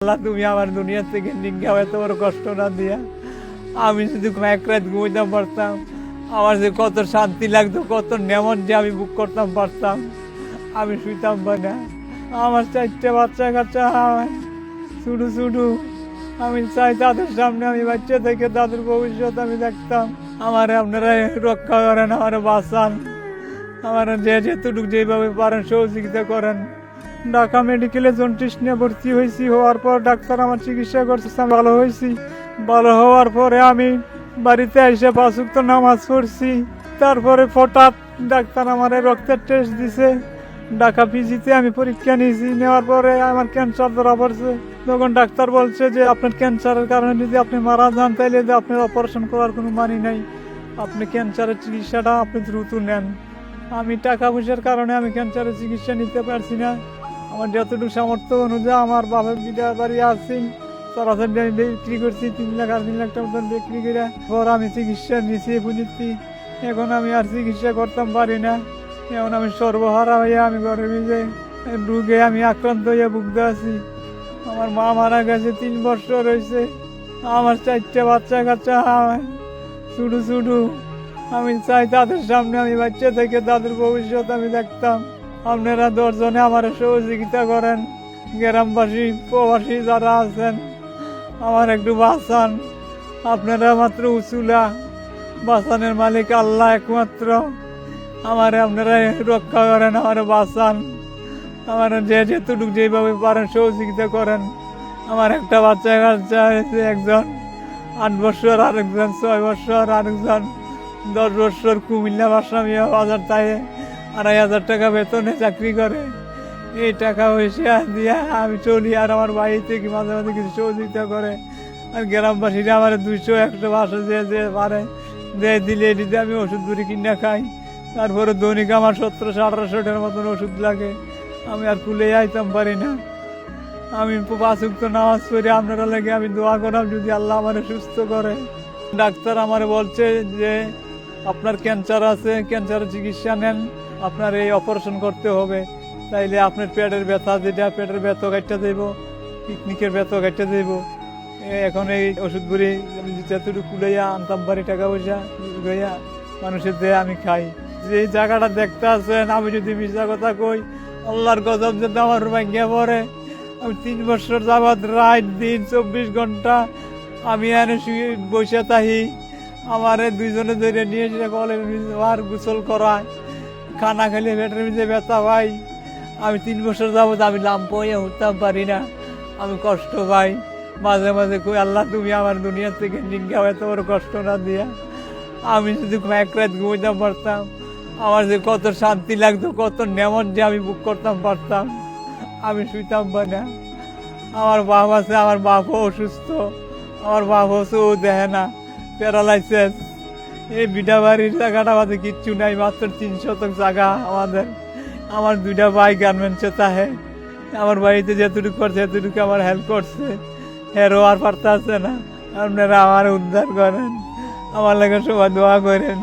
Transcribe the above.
আল্লাহ তুমি আমার দুনিয়া থেকে নিঙ্গাও এত বড় কষ্ট না দিয়া আমি যদি এক রাত ঘুমাইতে পারতাম, আমার যে কত শান্তি লাগতো, কত নেমন যে আমি বুক করতাম পারতাম, আমি শুইতাম না। আমার 4টে বাচ্চা কাচ্চা শুধু শুধু আমি চাই তাদের সামনে আমি বাচ্চা থেকে তাদের ভবিষ্যৎ আমি দেখতাম। আমার আপনারা রক্ষা করেন, আমার বাঁচান, আমার যেটুকু যেভাবে পারেন সহযোগিতা করেন। ঢাকা মেডিকেলে জন্টিস নিয়ে ভর্তি হয়েছি, হওয়ার পর ডাক্তার আমার চিকিৎসা করছে, আমি ভালো হয়েছি। ভালো হওয়ার পরে আমি বাড়িতে এসে 5 ওয়াক্ত নামাজ পড়ছি। তারপরে হঠাৎ ডাক্তার আমার রক্তের টেস্ট দিছে, ঢাকা পিজিতে আমি পরীক্ষা নিয়েছি। নেওয়ার পরে আমার ক্যান্সার ধরা পড়ছে। তখন ডাক্তার বলছে যে আপনার ক্যান্সারের কারণে যদি আপনি মারা যান তাহলে আপনার অপারেশন করার কোনো মানি নাই, আপনি ক্যান্সারের চিকিৎসাটা আপনি দ্রুত নেন। আমি টাকা পয়সার কারণে আমি ক্যান্সারের চিকিৎসা নিতে পারছি না। আমার যতটুকু সামর্থ্য অনুযায়ী আমার বাবার বিটা বাড়ি আছি, সরাসরি আমি বিক্রি করছি 3 লাখ আর 3 লাখ টাকা মতন বিক্রি করে পর আমি চিকিৎসা নিয়েছি বুঝেছি। এখন আমি আর চিকিৎসা করতাম পারি না। এখন আমি সর্বহারা হয়ে আমি ঘরে নিজে রোগে আমি আক্রান্ত হয়ে ভুগতে আছি। আমার মা মারা গেছে 3 বছর হয়েছে। আমার 4টে বাচ্চা কাচ্চা শুধু শুধু আমি চাই তাদের সামনে আমি বাচ্চা থেকে তাদের ভবিষ্যৎ আমি দেখতাম। আপনারা 10 জনে আমার সহযোগিতা করেন, গ্রামবাসী প্রবাসী যারা আছেন আমার একটু বাঁচান। আপনারা মাত্র উসুলা, বাঁচানের মালিক আল্লাহ একমাত্র। আমার আপনারা রক্ষা করেন, আমার বাঁচান, আমার যেটুকু যেভাবে পারেন সহযোগিতা করেন। আমার একটা বাচ্চা কাচ্চা হয়েছে, একজন 8 বছর, আরেকজন 6 বছর, আরেকজন 10 বছর কুমিল্লা বাসামিয়া বাজার তাই 2,500 টাকা বেতনে চাকরি করে। এই টাকা পয়সা দিয়ে আমি চলি, আর আমার বাড়ি থেকে মাঝে মাঝে কিছু সহযোগিতা করে। আর গ্রামবাসীরা আমার 200-100 বাসা যে পারে দিয়ে দিলে এটিতে আমি ওষুধ বুড়ি কিনে খাই। তারপরে দৈনিক আমার 1700-1800 টাকার মতন ওষুধ লাগে, আমি আর কুলে আইতাম পারি না। আমি 5 ওয়াক্ত নামাজ পড়ি, আপনারা লাগে আমি দোয়া করাম যদি আল্লাহ আমার সুস্থ করে। ডাক্তার আমার বলছে যে আপনার ক্যান্সার আছে, ক্যান্সারের চিকিৎসা নেন, আপনার এই অপারেশন করতে হবে, তাইলে আপনার পেটের ব্যথা যেটা পেটের ব্যথা কাটতে দেব, পিকনিকের ব্যথা কাটতে দেব। এখন এই ওষুধ বুড়ি যতটুকু কুলাইয়া আনতাম পারি টাকা পয়সা গইয়া মানুষের দিয়ে আমি খাই। যে জায়গাটা দেখতে আছেন, আমি যদি মিশা কথা কই আল্লাহর গজব যদি আমার ভাঙ্গিয়া পড়ে। আমি 3 বছর যাবৎ রাত দিন 24 ঘন্টা আমি এনে শুয়ে বসে থাকি। আমার 2 জনে ধরে নিয়ে এসে কলের আর গোসল করায়, খানা খেলে পেটের মধ্যে ব্যথা পাই। আমি 3 বছর যাবৎ আমি লাম্প হয়ে উঠতাম পারি না, আমি কষ্ট পাই। মাঝে মাঝে কই আল্লাহ তুমি আমার দুনিয়া থেকে নিঙ্গাও এত বড় কষ্ট না দিয়া আমি যদি এক রাত ঘুমাইতে পারতাম, আমার যে কত শান্তি লাগতো, কত নেমন যে আমি বুক করতাম পারতাম, আমি শুইতাম না। আমার বাপ আছে, আমার বাপও অসুস্থ, আমার বাপ হচ্ছে ও দেখে না, প্যারালাইসিস। এই বিটা বাড়ির জায়গাটা আমাদের কিচ্ছু নাই, মাত্র 3 শতক জায়গা আমাদের। আমার 2টা ভাই গার্মেন্টসে থাকে, আমার বাড়িতে যেটুকু করছে এতটুকু আমার হেল্প করছে, হেরো আর পারতে আছে না। আপনারা আমার উদ্ধার করেন, আমার লাগে সবাই দোয়া করেন।